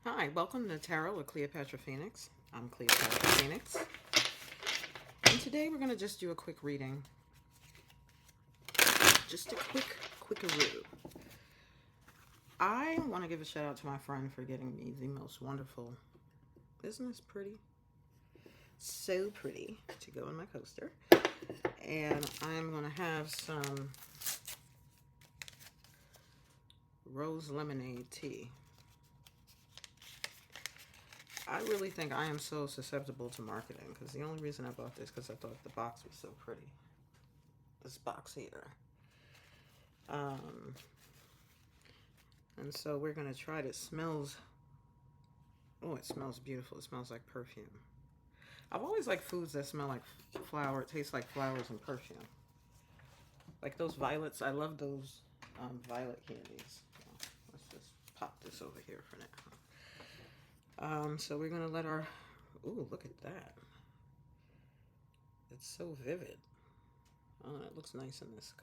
Hi, welcome to Tarot with Cleopatra Phoenix. I'm Cleopatra Phoenix. And today we're going to just do a quick reading. Just a quickaroo. I want to give a shout out to my friend for getting me the most wonderful, isn't this pretty? So pretty to go in my coaster. And I'm going to have some rose lemonade tea. I really think I am so susceptible to marketing because the only reason I bought this because I thought the box was so pretty. This box here. And so we're going to try it. It smells, oh, it smells beautiful. It smells like perfume. I've always liked foods that smell like flower. It tastes like flowers and perfume. Like those violets. I love those violet candies. Let's just pop this over here for now. So we're going to let our, ooh, look at that. It's so vivid. Oh, it looks nice in this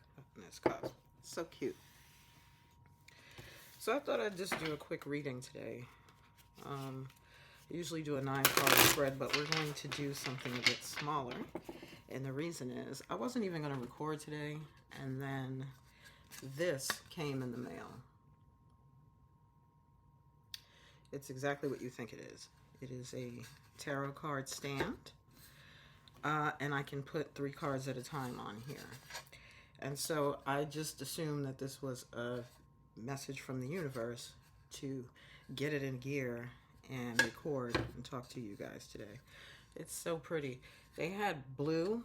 cup. It's so cute. So I thought I'd just do a quick reading today. I usually do a 9-card spread, but we're going to do something a bit smaller. And the reason is I wasn't even going to record today, and then this came in the mail. It's exactly what you think it is. It is a tarot card stand, and I can put 3 cards at a time on here. And so I just assumed that this was a message from the universe to get it in gear and record and talk to you guys today. It's so pretty. They had blue,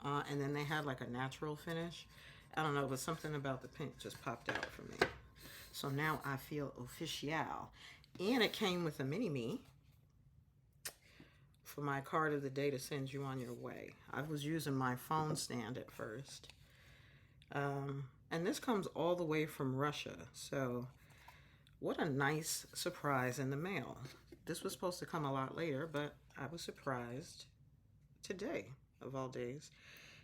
and then they had like a natural finish. I don't know, but something about the pink just popped out for me. So now I feel official. And it came with a mini-me for my card of the day to send you on your way. I was using my phone stand at first. And this comes all the way from Russia. So what a nice surprise in the mail. This was supposed to come a lot later, but I was surprised today, of all days.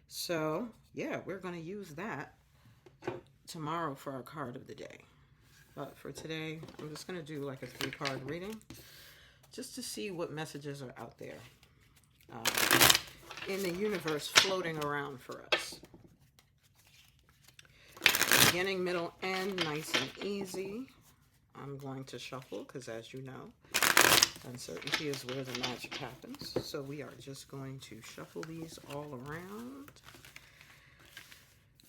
So yeah, we're going to use that tomorrow for our card of the day. But for today, I'm just going to do like a 3-card reading just to see what messages are out there in the universe floating around for us. Beginning, middle, end, nice and easy. I'm going to shuffle because, as you know, uncertainty is where the magic happens. So we are just going to shuffle these all around.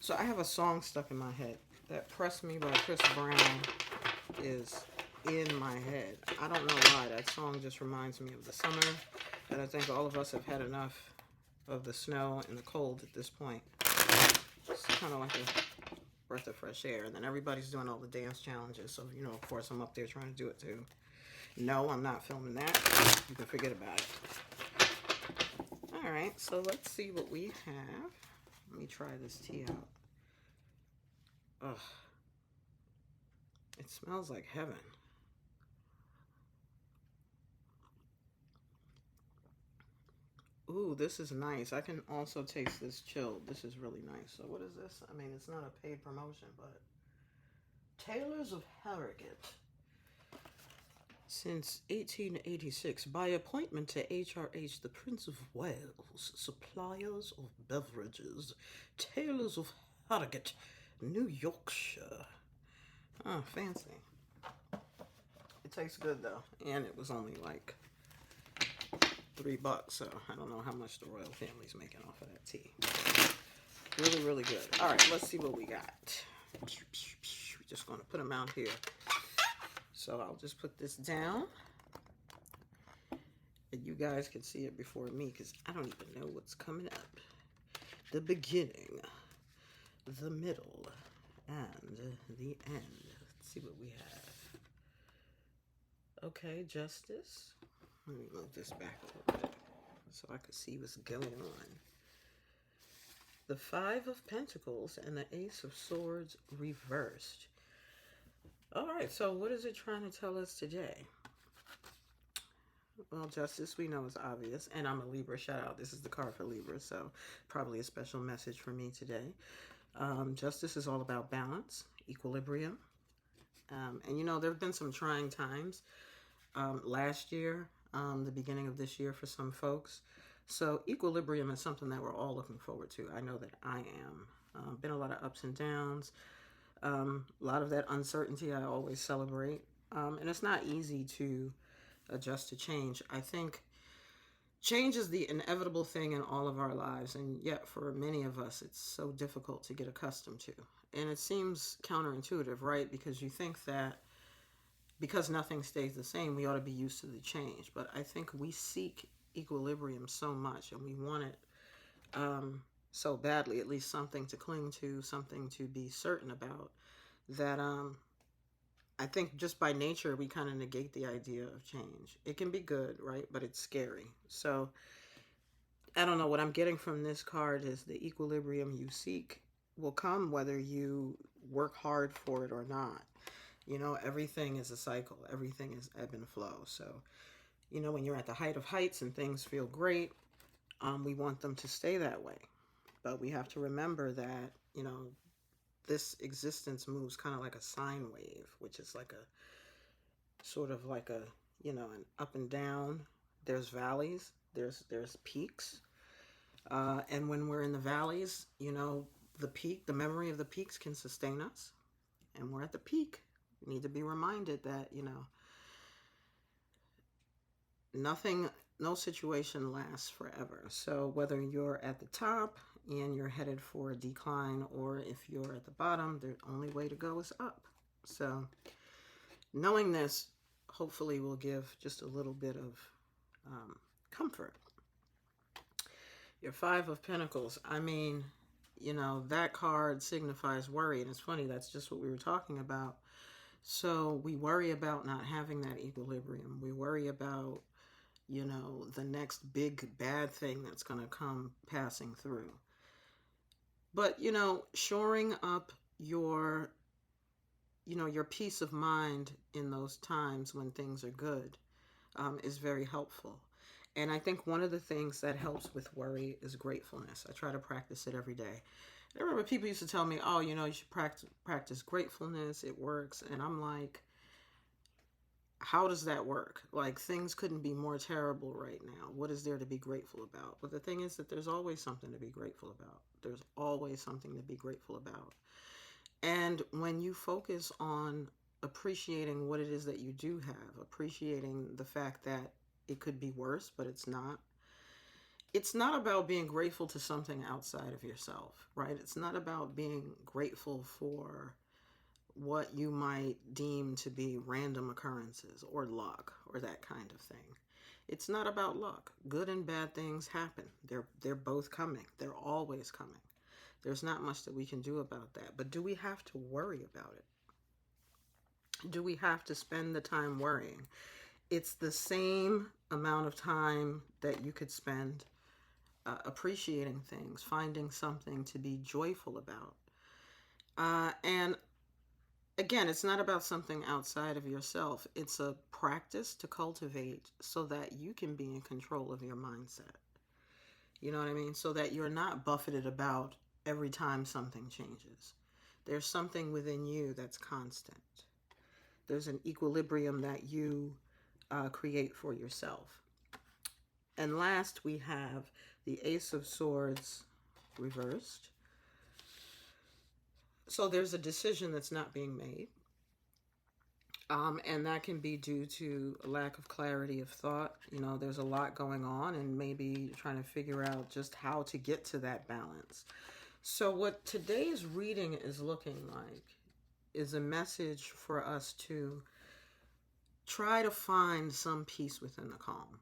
So I have a song stuck in my head. That Press Me by Chris Brown is in my head. I don't know why. That song just reminds me of the summer. And I think all of us have had enough of the snow and the cold at this point. It's kind of like a breath of fresh air. And then everybody's doing all the dance challenges. So, you know, of course, I'm up there trying to do it too. No, I'm not filming that. You can forget about it. All right, so let's see what we have. Let me try this tea out. Ugh. It smells like heaven. Ooh, this is nice. I can also taste this chilled. This is really nice. So what is this? I mean, it's not a paid promotion, but Tailors of Harrogate. Since 1886, by appointment to HRH, the Prince of Wales, suppliers of beverages, Tailors of Harrogate, New Yorkshire. Oh, fancy. It tastes good though, and it was only like $3, so I don't know how much the royal family's making off of that tea. Really, really good. All right, let's see what we got. We're just going to put them out here. So I'll just put this down, and you guys can see it before me because I don't even know what's coming up. The beginning, the middle, and the end. Let's see what we have. Okay, Justice. Let me move this back a little bit so I can see what's going on. The 5 of Pentacles and the Ace of Swords reversed. All right, so what is it trying to tell us today? Well, Justice, we know is obvious, and I'm a Libra. Shout out. This is the card for Libra, so probably a special message for me today. Justice is all about balance, equilibrium. And, you know, there have been some trying times. last year, the beginning of this year for some folks. So equilibrium is something that we're all looking forward to. I know that I am. Been a lot of ups and downs. A lot of that uncertainty I always celebrate. And it's not easy to adjust to change. I think change is the inevitable thing in all of our lives, and yet for many of us, it's so difficult to get accustomed to. And it seems counterintuitive, right? Because you think that because nothing stays the same, we ought to be used to the change. But I think we seek equilibrium so much, and we want it so badly, at least something to cling to, something to be certain about, that I think just by nature, we kind of negate the idea of change. It can be good, right? But it's scary. So I don't know. What I'm getting from this card is the equilibrium you seek will come whether you work hard for it or not. You know, everything is a cycle. Everything is ebb and flow. So, you know, when you're at the height of heights and things feel great, we want them to stay that way. But we have to remember that, you know, this existence moves kind of like a sine wave, which is like a sort of like a, you know, an up and down. There's valleys, there's peaks. And when we're in the valleys, you know, the memory of the peaks can sustain us. And we're at the peak. We need to be reminded that, you know, no situation lasts forever. So whether you're at the top and you're headed for a decline, or if you're at the bottom, the only way to go is up. So knowing this hopefully will give just a little bit of comfort. Your Five of Pentacles. I mean, you know, that card signifies worry. And it's funny, that's just what we were talking about. So we worry about not having that equilibrium. We worry about, you know, the next big bad thing that's going to come passing through. But, you know, shoring up your, you know, your peace of mind in those times when things are good is very helpful. And I think one of the things that helps with worry is gratefulness. I try to practice it every day. I remember people used to tell me, oh, you know, you should practice gratefulness. It works. And I'm like, how does that work? Like, things couldn't be more terrible right now. What is there to be grateful about? But the thing is that there's always something to be grateful about. There's always something to be grateful about. And when you focus on appreciating what it is that you do have, appreciating the fact that it could be worse, but it's not. It's not about being grateful to something outside of yourself, right? It's not about being grateful for what you might deem to be random occurrences or luck or that kind of thing. It's not about luck. Good and bad things happen. They're both coming. They're always coming. There's not much that we can do about that. But do we have to worry about it? Do we have to spend the time worrying? It's the same amount of time that you could spend appreciating things, finding something to be joyful about. And again, it's not about something outside of yourself. It's a practice to cultivate so that you can be in control of your mindset. You know what I mean? So that you're not buffeted about every time something changes. There's something within you that's constant. There's an equilibrium that you create for yourself. And last, we have the Ace of Swords reversed. So there's a decision that's not being made. And that can be due to a lack of clarity of thought. You know, there's a lot going on, and maybe trying to figure out just how to get to that balance. So what today's reading is looking like is a message for us to try to find some peace within the calm.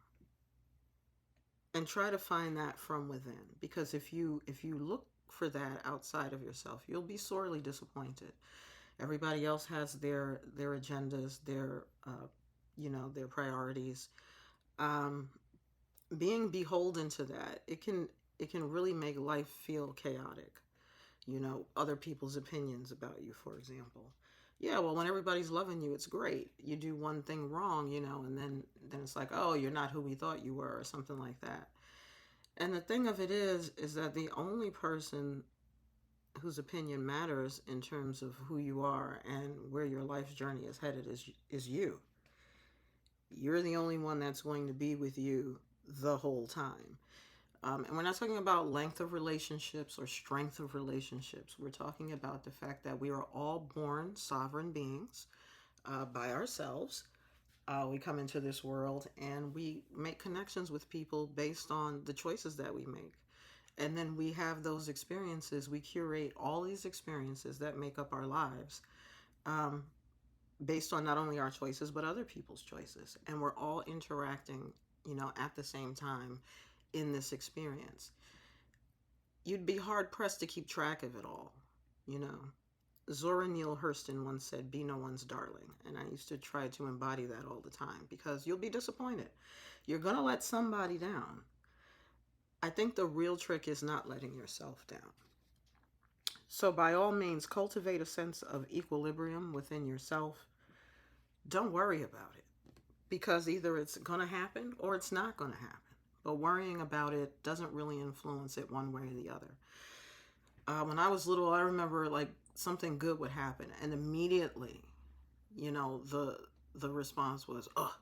And try to find that from within. Because if you look for that outside of yourself, you'll be sorely disappointed. Everybody else has their agendas, their their priorities. Being beholden to that, it can really make life feel chaotic. You know, other people's opinions about you, for example. Yeah, well, when everybody's loving you, it's great. You do one thing wrong, you know, and then it's like, oh, you're not who we thought you were, or something like that. And the thing of it is that the only person whose opinion matters in terms of who you are and where your life's journey is headed is you. You're the only one that's going to be with you the whole time. And we're not talking about length of relationships or strength of relationships. We're talking about the fact that we are all born sovereign beings by ourselves. We come into this world and we make connections with people based on the choices that we make. And then we have those experiences. We curate all these experiences that make up our lives um, based on not only our choices, but other people's choices. And we're all interacting, at the same time in this experience. You'd be hard pressed to keep track of it all, you know. Zora Neale Hurston once said, "Be no one's darling." And I used to try to embody that all the time because you'll be disappointed. You're going to let somebody down. I think the real trick is not letting yourself down. So, by all means, cultivate a sense of equilibrium within yourself. Don't worry about it because either it's going to happen or it's not going to happen. But worrying about it doesn't really influence it one way or the other. When I was little, I remember like something good would happen, and immediately, the response was, "Oh,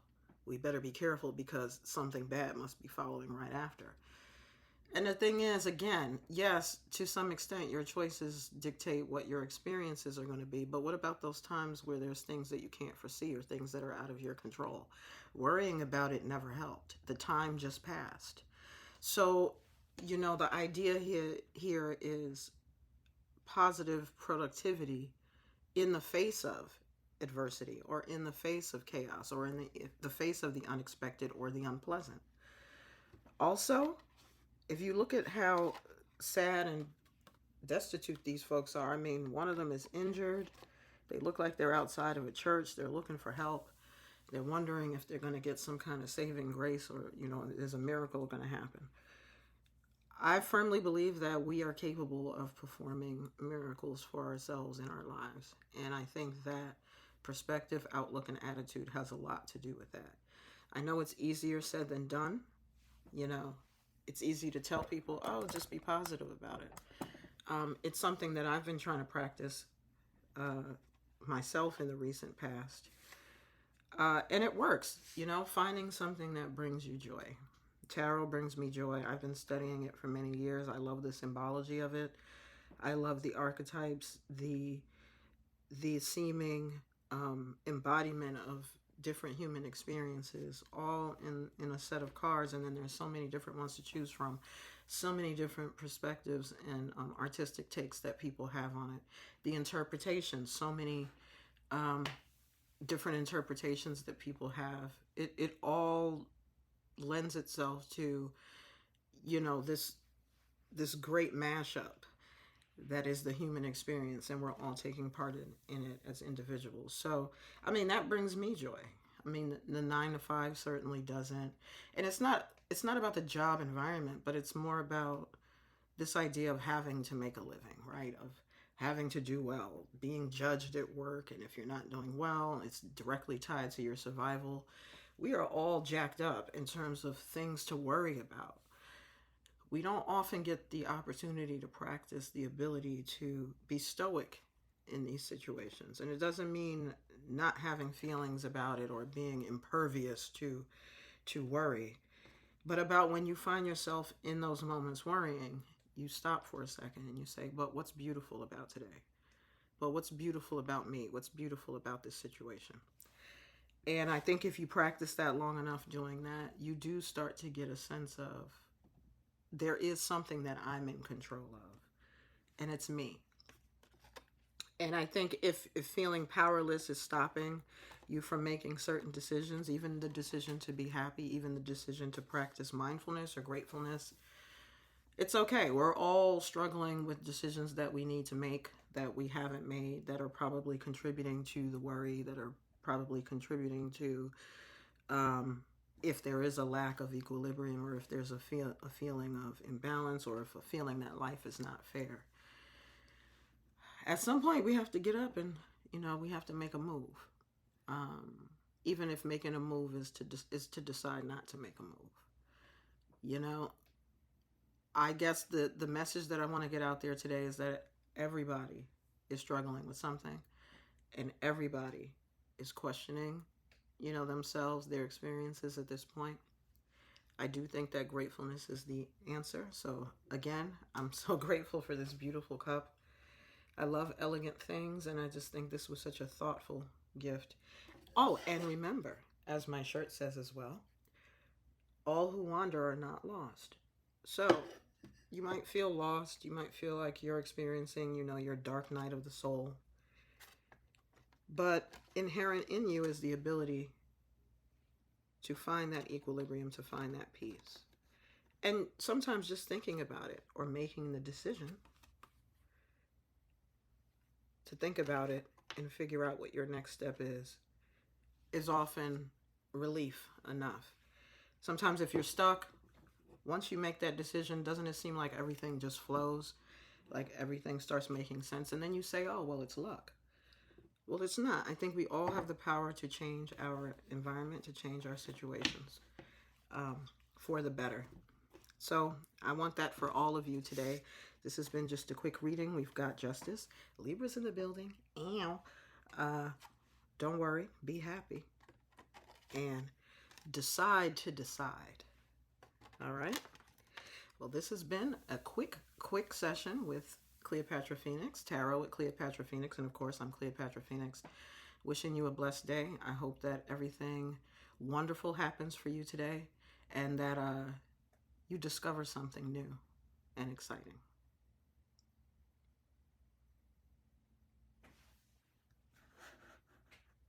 we better be careful because something bad must be following right after." And the thing is, again, yes, to some extent, your choices dictate what your experiences are going to be. But what about those times where there's things that you can't foresee or things that are out of your control? Worrying about it never helped. The time just passed. So, the idea here is positive productivity in the face of adversity or in the face of chaos or in the face of the unexpected or the unpleasant. Also, if you look at how sad and destitute these folks are, I mean, one of them is injured. They look like they're outside of a church. They're looking for help. They're wondering if they're going to get some kind of saving grace or, is a miracle going to happen. I firmly believe that we are capable of performing miracles for ourselves in our lives. And I think that perspective, outlook, and attitude has a lot to do with that. I know it's easier said than done. It's easy to tell people, "Oh, just be positive about it." It's something that I've been trying to practice myself in the recent past. And it works, finding something that brings you joy. Tarot brings me joy. I've been studying it for many years. I love the symbology of it. I love the archetypes, the seeming embodiment of different human experiences, all in a set of cards. And then there's so many different ones to choose from, so many different perspectives and artistic takes that people have on it. The interpretations, so many different interpretations that people have. It all lends itself to, this great mashup that is the human experience, and we're all taking part in it as individuals. So, I mean, that brings me joy. I mean, the 9 to 5 certainly doesn't, and it's not about the job environment, but it's more about this idea of having to make a living, right? Of having to do well, being judged at work, and if you're not doing well, it's directly tied to your survival. We are all jacked up in terms of things to worry about. We don't often get the opportunity to practice the ability to be stoic in these situations. And it doesn't mean not having feelings about it or being impervious to worry, but about when you find yourself in those moments worrying, you stop for a second and you say, "But what's beautiful about today? But what's beautiful about me? What's beautiful about this situation?" And I think if you practice that long enough doing that, you do start to get a sense of there is something that I'm in control of, and it's me. And I think if feeling powerless is stopping you from making certain decisions, even the decision to be happy, even the decision to practice mindfulness or gratefulness, it's okay. We're all struggling with decisions that we need to make that we haven't made, that are probably contributing to the worry, that are probably contributing to if there is a lack of equilibrium, or if there's a feeling of imbalance, or if a feeling that life is not fair. At some point, we have to get up and, we have to make a move. Even if making a move is to decide not to make a move. I guess the message that I want to get out there today is that everybody is struggling with something, and everybody is questioning, themselves, their experiences at this point. I do think that gratefulness is the answer. So again, I'm so grateful for this beautiful cup. I love elegant things, and I just think this was such a thoughtful gift. Oh, and remember, as my shirt says as well, all who wander are not lost. So you might feel lost. You might feel like you're experiencing, your dark night of the soul. But inherent in you is the ability to find that equilibrium, to find that peace. And sometimes just thinking about it or making the decision to think about it and figure out what your next step is often relief enough. Sometimes if you're stuck, once you make that decision, doesn't it seem like everything just flows? Like everything starts making sense. And then you say, oh, well, it's luck. Well, it's not. I think we all have the power to change our environment, to change our situations for the better. So I want that for all of you today. This has been just a quick reading. We've got Justice. Libra's in the building. Don't worry. Be happy. And decide to decide. All right? Well, this has been a quick session with Cleopatra Phoenix, Tarot with Cleopatra Phoenix, and of course, I'm Cleopatra Phoenix. Wishing you a blessed day. I hope that everything wonderful happens for you today, and that you discover something new and exciting.